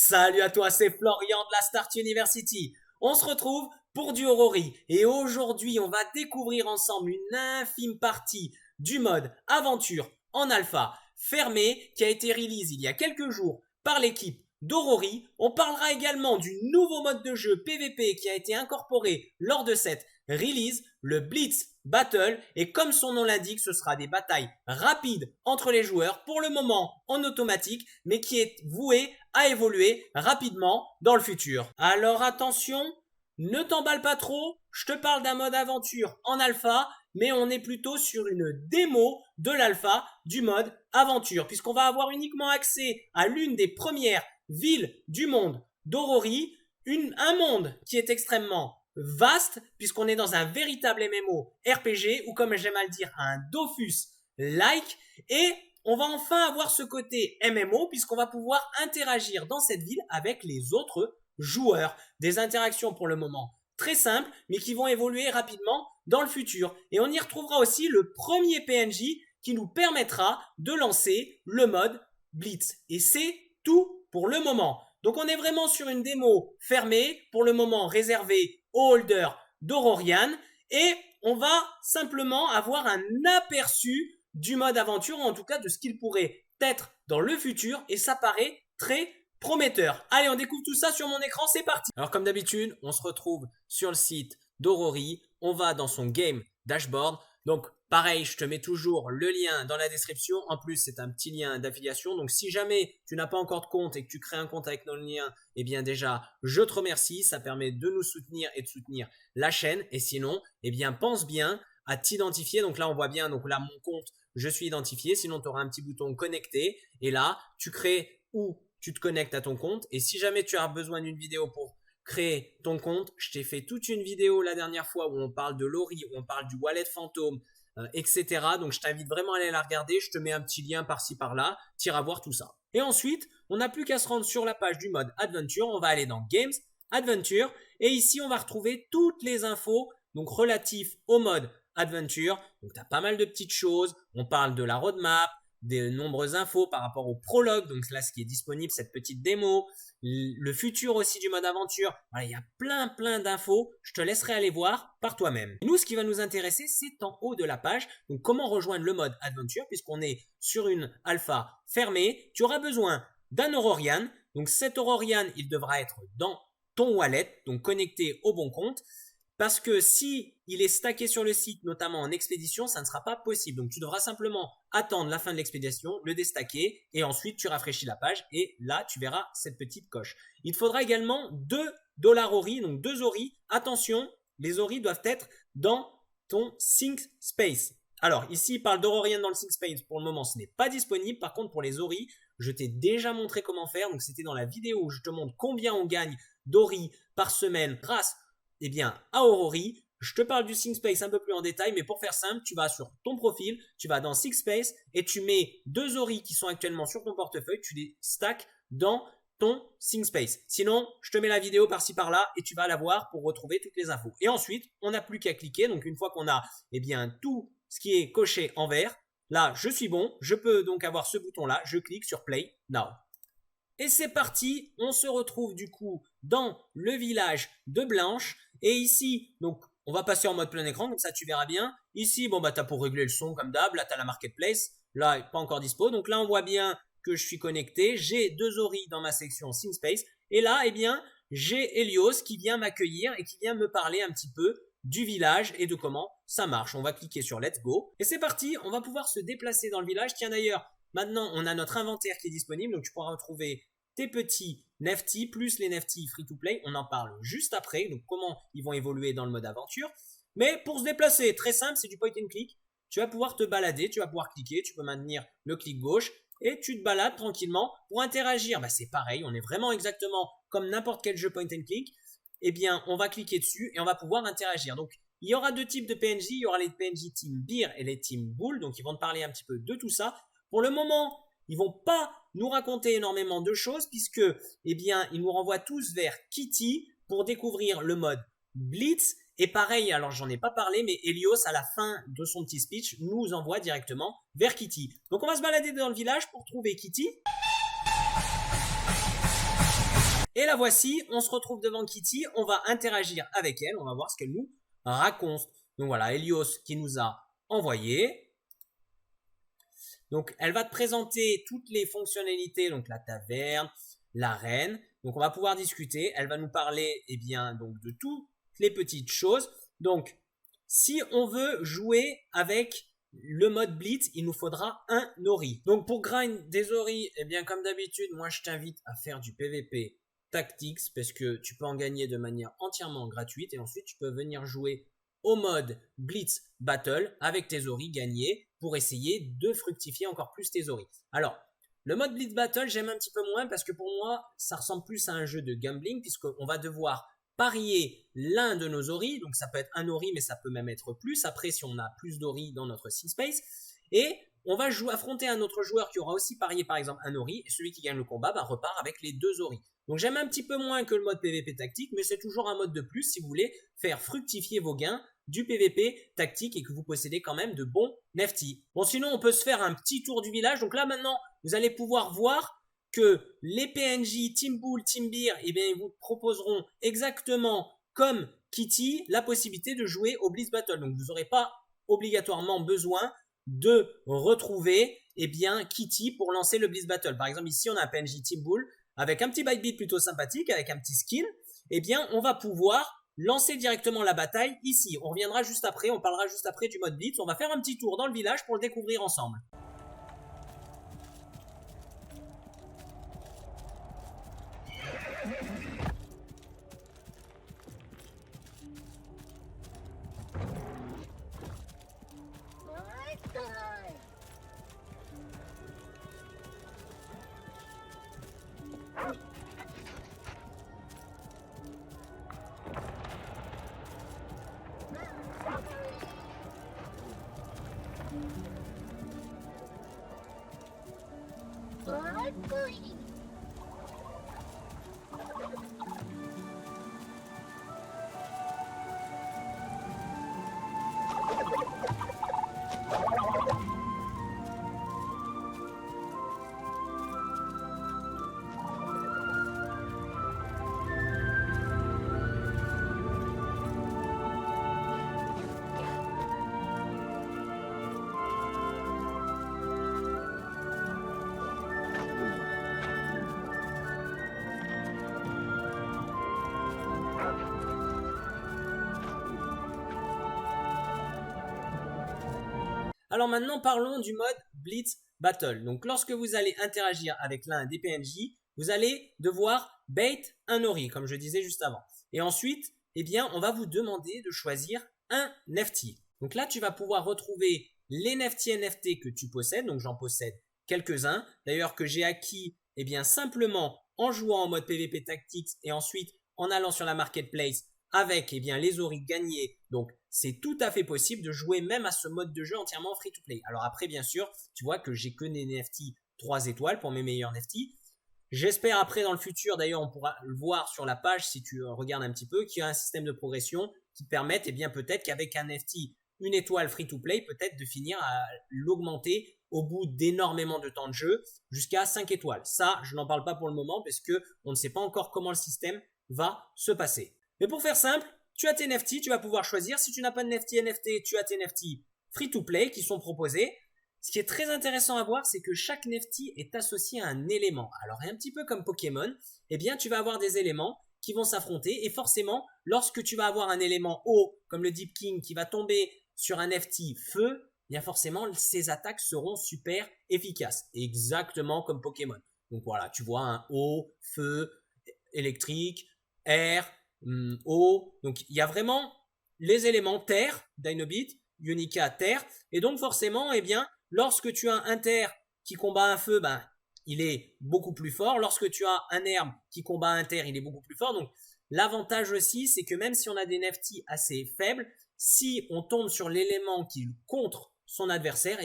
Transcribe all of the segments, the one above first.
Salut à toi, c'est Florian de la Start University. On se retrouve pour du Aurori et aujourd'hui on va découvrir ensemble une infime partie du mode aventure en alpha fermé qui a été release il y a quelques jours par l'équipe d'Aurori. On parlera également du nouveau mode de jeu PVP qui a été incorporé lors de cette release, le Blitz Battle, et comme son nom l'indique, ce sera des batailles rapides entre les joueurs, pour le moment en automatique, mais qui est voué à évoluer rapidement dans le futur. Alors attention, ne t'emballe pas trop, je te parle d'un mode aventure en alpha, mais on est plutôt sur une démo de l'alpha du mode aventure, puisqu'on va avoir uniquement accès à l'une des premières villes du monde d'Aurori, un monde qui est extrêmement vaste, puisqu'on est dans un véritable MMO RPG, ou comme j'aime à le dire, un Dofus-like, et on va enfin avoir ce côté MMO, puisqu'on va pouvoir interagir dans cette ville avec les autres joueurs. Des interactions pour le moment très simples, mais qui vont évoluer rapidement dans le futur. Et on y retrouvera aussi le premier PNJ qui nous permettra de lancer le mode Blitz. Et c'est tout pour le moment. Donc on est vraiment sur une démo fermée, pour le moment réservée aux holders d'Aurorian, et on va simplement avoir un aperçu du mode aventure, ou en tout cas de ce qu'il pourrait être dans le futur, et ça paraît très prometteur. Allez, on découvre tout ça sur mon écran, c'est parti. Alors comme d'habitude, on se retrouve sur le site d'Aurori, on va dans son game dashboard. Donc pareil, je te mets toujours le lien dans la description. En plus, c'est un petit lien d'affiliation. Donc si jamais tu n'as pas encore de compte et que tu crées un compte avec nos liens, eh bien déjà, je te remercie. Ça permet de nous soutenir et de soutenir la chaîne. Et sinon, eh bien pense bien à t'identifier. Donc là, on voit bien, donc là, mon compte, je suis identifié. Sinon, tu auras un petit bouton connecter. Et là, tu crées ou tu te connectes à ton compte. Et si jamais tu as besoin d'une vidéo pour créer ton compte, je t'ai fait toute une vidéo la dernière fois où on parle de l'Ori, où on parle du wallet fantôme, etc. Donc je t'invite vraiment à aller la regarder. Je te mets un petit lien par-ci par-là. Tu iras voir tout ça. Et ensuite, on n'a plus qu'à se rendre sur la page du mode Adventure. On va aller dans Games, Adventure. Et ici, on va retrouver toutes les infos donc relatives au mode Adventure. Donc tu as pas mal de petites choses. On parle de la roadmap, des nombreuses infos par rapport au prologue, donc là ce qui est disponible, cette petite démo, le futur aussi du mode aventure. Voilà, il y a plein d'infos, je te laisserai aller voir par toi-même. Nous, ce qui va nous intéresser, c'est en haut de la page, donc comment rejoindre le mode aventure, puisqu'on est sur une alpha fermée. Tu auras besoin d'un Aurorian, donc cet Aurorian, il devra être dans ton wallet, donc connecté au bon compte. Parce que si il est stacké sur le site, notamment en expédition, ça ne sera pas possible. Donc tu devras simplement attendre la fin de l'expédition, le déstacker, et ensuite tu rafraîchis la page, et là tu verras cette petite coche. Il te faudra également 2 $ Ori, donc 2 Ori. Attention, les Ori doivent être dans ton Sync Space. Alors ici il parle d'Aurorian dans le Sync Space, pour le moment ce n'est pas disponible. Par contre pour les Ori, je t'ai déjà montré comment faire, donc c'était dans la vidéo où je te montre combien on gagne d'Ori par semaine grâce à Aurori. Je te parle du Sync Space un peu plus en détail, mais pour faire simple, tu vas sur ton profil, tu vas dans Sync Space et tu mets 2 Ori qui sont actuellement sur ton portefeuille, tu les stacks dans ton Sync Space. Sinon, je te mets la vidéo par-ci par-là et tu vas la voir pour retrouver toutes les infos. Et ensuite, on n'a plus qu'à cliquer. Donc une fois qu'on a tout ce qui est coché en vert, là, je suis bon, je peux donc avoir ce bouton-là, je clique sur Play Now. Et c'est parti, on se retrouve du coup dans le village de Blanche. Et ici, donc on va passer en mode plein écran, comme ça tu verras bien. Ici, bon bah t'as pour régler le son comme d'hab, là t'as la marketplace, là pas encore dispo. Donc là on voit bien que je suis connecté, j'ai 2 Ori dans ma section Sync Space. Et là, eh bien, j'ai Helios qui vient m'accueillir et qui vient me parler un petit peu du village et de comment ça marche. On va cliquer sur Let's Go. Et c'est parti, on va pouvoir se déplacer dans le village. Tiens d'ailleurs, maintenant, on a notre inventaire qui est disponible, donc tu pourras retrouver tes petits NFT plus les NFT free-to-play. On en parle juste après, donc comment ils vont évoluer dans le mode aventure. Mais pour se déplacer, très simple, c'est du point and click. Tu vas pouvoir te balader, tu vas pouvoir cliquer, tu peux maintenir le clic gauche et tu te balades tranquillement pour interagir. Bah, c'est pareil, on est vraiment exactement comme n'importe quel jeu point and click. Eh bien, on va cliquer dessus et on va pouvoir interagir. Donc, il y aura 2 types de PNJ. Il y aura les PNJ Team Beer et les Team Bull. Donc, ils vont te parler un petit peu de tout ça. Pour le moment, ils vont pas nous raconter énormément de choses puisque, eh bien, ils nous renvoient tous vers Kitty pour découvrir le mode Blitz. Et pareil, alors j'en ai pas parlé, mais Helios, à la fin de son petit speech, nous envoie directement vers Kitty. Donc on va se balader dans le village pour trouver Kitty. Et la voici, on se retrouve devant Kitty, on va interagir avec elle, on va voir ce qu'elle nous raconte. Donc voilà, Helios qui nous a envoyé. Donc elle va te présenter toutes les fonctionnalités, donc la taverne, l'arène. Donc on va pouvoir discuter, elle va nous parler donc de toutes les petites choses. Donc si on veut jouer avec le mode Blitz, il nous faudra un Ori. Donc pour grind des Ori, comme d'habitude, moi je t'invite à faire du PVP Tactics parce que tu peux en gagner de manière entièrement gratuite et ensuite tu peux venir jouer au mode Blitz Battle avec tes Ori gagnés pour essayer de fructifier encore plus tes Ori. Alors, le mode Blitz Battle, j'aime un petit peu moins parce que pour moi, ça ressemble plus à un jeu de gambling puisqu'on va devoir parier l'un de nos Ori, donc ça peut être un Ori mais ça peut même être plus, après si on a plus d'Ori dans notre Sim Space, et on va affronter un autre joueur qui aura aussi parié par exemple un Ori, et celui qui gagne le combat repart avec les 2 Ori. Donc j'aime un petit peu moins que le mode PVP tactique, mais c'est toujours un mode de plus si vous voulez faire fructifier vos gains du PVP tactique et que vous possédez quand même de bons nefty. Bon sinon on peut se faire un petit tour du village, donc là maintenant vous allez pouvoir voir que les PNJ Team Bull, Team Beer, ils vous proposeront exactement comme Kitty la possibilité de jouer au Blitz Battle. Donc vous n'aurez pas obligatoirement besoin de retrouver Kitty pour lancer le Blitz Battle. Par exemple ici on a un PNJ Team Bull avec un petit bite beat plutôt sympathique, avec un petit skin, on va pouvoir lancer directement la bataille ici. On reviendra juste après, on parlera juste après du mode Blitz. On va faire un petit tour dans le village pour le découvrir ensemble. Alors maintenant parlons du mode Blitz Battle. Donc lorsque vous allez interagir avec l'un des PNJ, vous allez devoir bait un Ori, comme je disais juste avant. Et ensuite, on va vous demander de choisir un nefty. Donc là, tu vas pouvoir retrouver les nefty NFT que tu possèdes. Donc j'en possède quelques-uns. D'ailleurs que j'ai acquis simplement en jouant en mode PVP Tactics et ensuite en allant sur la marketplace avec les Ori gagnés. Donc c'est tout à fait possible de jouer même à ce mode de jeu entièrement free to play. Alors après bien sûr, tu vois que j'ai que des NFT 3 étoiles pour mes meilleurs NFT. J'espère après dans le futur, d'ailleurs on pourra le voir sur la page si tu regardes un petit peu, qu'il y a un système de progression qui permette peut-être qu'avec un NFT 1 étoile free to play, peut-être de finir à l'augmenter au bout d'énormément de temps de jeu jusqu'à 5 étoiles. Ça, je n'en parle pas pour le moment parce qu'on ne sait pas encore comment le système va se passer. Mais pour faire simple, tu as tes NFT, tu vas pouvoir choisir. Si tu n'as pas de NFT, tu as tes NFT free to play qui sont proposés. Ce qui est très intéressant à voir, c'est que chaque NFT est associé à un élément. Alors, un petit peu comme Pokémon, tu vas avoir des éléments qui vont s'affronter et forcément, lorsque tu vas avoir un élément eau, comme le Deep King, qui va tomber sur un NFT feu, forcément, ses attaques seront super efficaces. Exactement comme Pokémon. Donc voilà, tu vois un eau, feu, électrique, air, eau. Donc il y a vraiment les éléments terre, Dynobit, Unica terre. Et donc forcément, lorsque tu as un terre qui combat un feu, il est beaucoup plus fort. Lorsque tu as un herbe qui combat un terre, il est beaucoup plus fort. Donc l'avantage aussi, c'est que même si on a des nefty assez faibles, si on tombe sur l'élément qui contre son adversaire,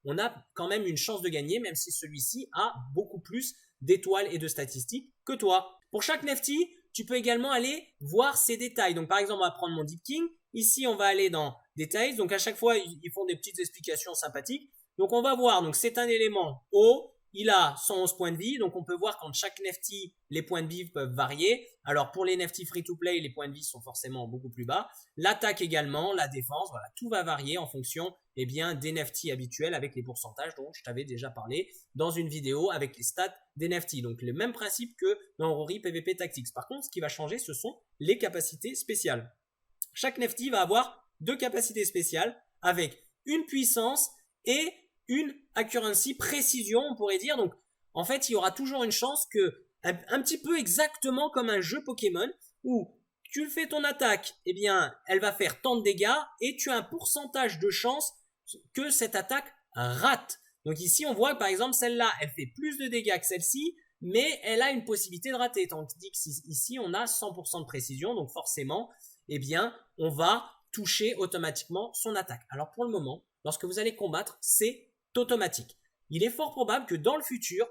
on a quand même une chance de gagner, même si celui-ci a beaucoup plus d'étoiles et de statistiques que toi. Pour chaque nefty, tu peux également aller voir ses détails. Donc par exemple, on va prendre mon Deep King. Ici, on va aller dans détails. Donc à chaque fois, ils font des petites explications sympathiques. Donc on va voir, donc c'est un élément eau, il a 111 points de vie. Donc, on peut voir quand chaque Nefty, les points de vie peuvent varier. Alors, pour les Nefty free-to-play, les points de vie sont forcément beaucoup plus bas. L'attaque également, la défense, voilà, tout va varier en fonction des Nefty habituels avec les pourcentages dont je t'avais déjà parlé dans une vidéo avec les stats des Nefty. Donc, le même principe que dans Rory PvP Tactics. Par contre, ce qui va changer, ce sont les capacités spéciales. Chaque Nefty va avoir 2 capacités spéciales avec une puissance et une accuracy, précision, on pourrait dire. Donc, en fait, il y aura toujours une chance que, un petit peu exactement comme un jeu Pokémon, où tu fais ton attaque, eh bien, elle va faire tant de dégâts, et tu as un pourcentage de chance que cette attaque rate. Donc ici, on voit que, par exemple, celle-là, elle fait plus de dégâts que celle-ci, mais elle a une possibilité de rater. Tandis qu'ici, on a 100% de précision, donc forcément, eh bien, on va toucher automatiquement son attaque. Alors pour le moment, lorsque vous allez combattre, c'est automatique. Il est fort probable que dans le futur,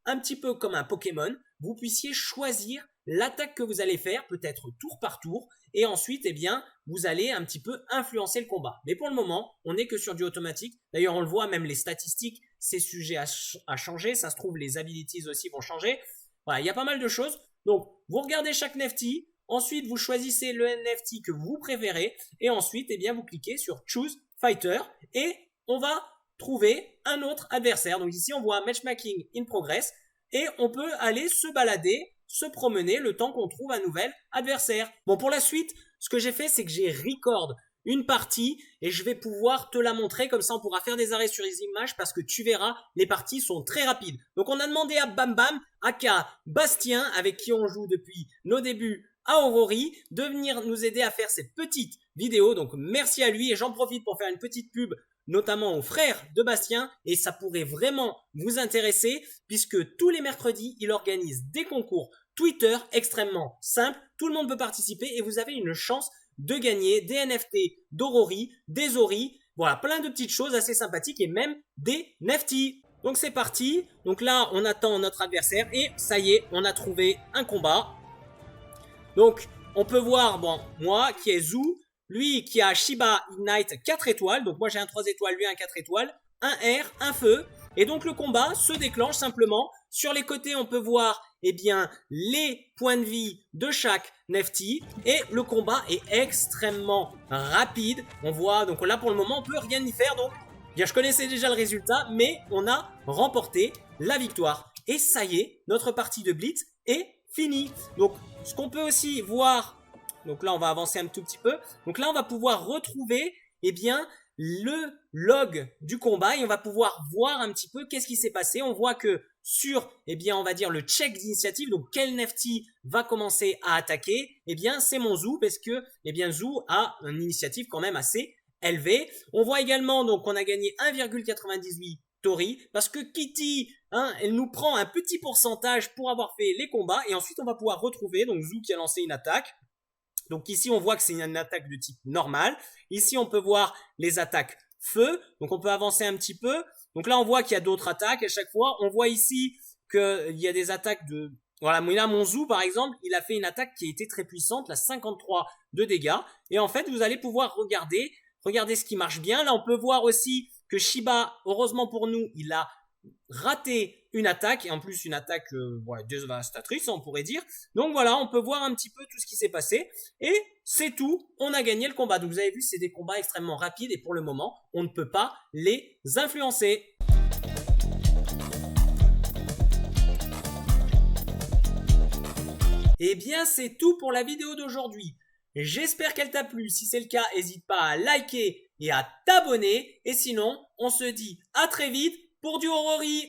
un petit peu comme un Pokémon, vous puissiez choisir l'attaque que vous allez faire, peut-être tour par tour, et ensuite, eh bien, vous allez un petit peu influencer le combat. Mais pour le moment, on n'est que sur du automatique. D'ailleurs, on le voit, même les statistiques, c'est sujet à changer. Ça se trouve, les abilities aussi vont changer. Voilà, il y a pas mal de choses. Donc, vous regardez chaque Nefty. Ensuite, vous choisissez le NFT que vous préférez et ensuite, eh bien, vous cliquez sur Choose Fighter et on va trouver un autre adversaire. Donc ici, on voit Matchmaking in Progress et on peut aller se balader, se promener le temps qu'on trouve un nouvel adversaire. Bon, pour la suite, ce que j'ai fait, c'est que j'ai record une partie et je vais pouvoir te la montrer. Comme ça, on pourra faire des arrêts sur les images parce que tu verras, les parties sont très rapides. Donc, on a demandé à Bam Bam, aka Bastien, avec qui on joue depuis nos débuts à Aurori, de venir nous aider à faire cette petite vidéo. Donc merci à lui et j'en profite pour faire une petite pub notamment aux frères de Bastien et ça pourrait vraiment vous intéresser puisque tous les mercredis il organise des concours Twitter extrêmement simples. Tout le monde peut participer et vous avez une chance de gagner des NFT d'Aurori, des Ori, voilà, plein de petites choses assez sympathiques et même des Nefty. Donc c'est parti, donc là on attend notre adversaire et ça y est, on a trouvé un combat. Donc, on peut voir, bon, moi qui est Zou, lui qui a Shiba Ignite 4 étoiles, donc moi j'ai un 3 étoiles, lui un 4 étoiles, un R, un feu, et donc le combat se déclenche simplement. Sur les côtés, on peut voir, eh bien, les points de vie de chaque Nefty, et le combat est extrêmement rapide. On voit, donc là pour le moment, on peut rien y faire, donc, bien, je connaissais déjà le résultat, mais on a remporté la victoire. Et ça y est, notre partie de Blitz est finie. Donc, ce qu'on peut aussi voir, donc là on va avancer un tout petit peu, donc là on va pouvoir retrouver eh bien le log du combat et on va pouvoir voir un petit peu qu'est-ce qui s'est passé. On voit que sur eh bien on va dire le check d'initiative, donc quel Nefty va commencer à attaquer, eh bien c'est mon Zou parce que eh bien Zou a une initiative quand même assez élevée. On voit également donc qu'on a gagné 1,98 Tori, parce que Kitty, hein, elle nous prend un petit pourcentage pour avoir fait les combats, et ensuite on va pouvoir retrouver, donc Zou qui a lancé une attaque, donc ici on voit que c'est une attaque de type normal, ici on peut voir les attaques feu, donc on peut avancer un petit peu, donc là on voit qu'il y a d'autres attaques, à chaque fois, on voit ici qu'il y a des attaques de, voilà, là mon Zou par exemple, il a fait une attaque qui a été très puissante, la 53 de dégâts, et en fait vous allez pouvoir regarder ce qui marche bien, là on peut voir aussi que Shiba, heureusement pour nous, il a raté une attaque, et en plus une attaque dévastatrice, on pourrait dire. Donc voilà, on peut voir un petit peu tout ce qui s'est passé, et c'est tout, on a gagné le combat. Donc vous avez vu, c'est des combats extrêmement rapides, et pour le moment, on ne peut pas les influencer. Et bien, c'est tout pour la vidéo d'aujourd'hui. J'espère qu'elle t'a plu. Si c'est le cas, n'hésite pas à liker et à t'abonner. Et sinon, on se dit à très vite pour du Aurori.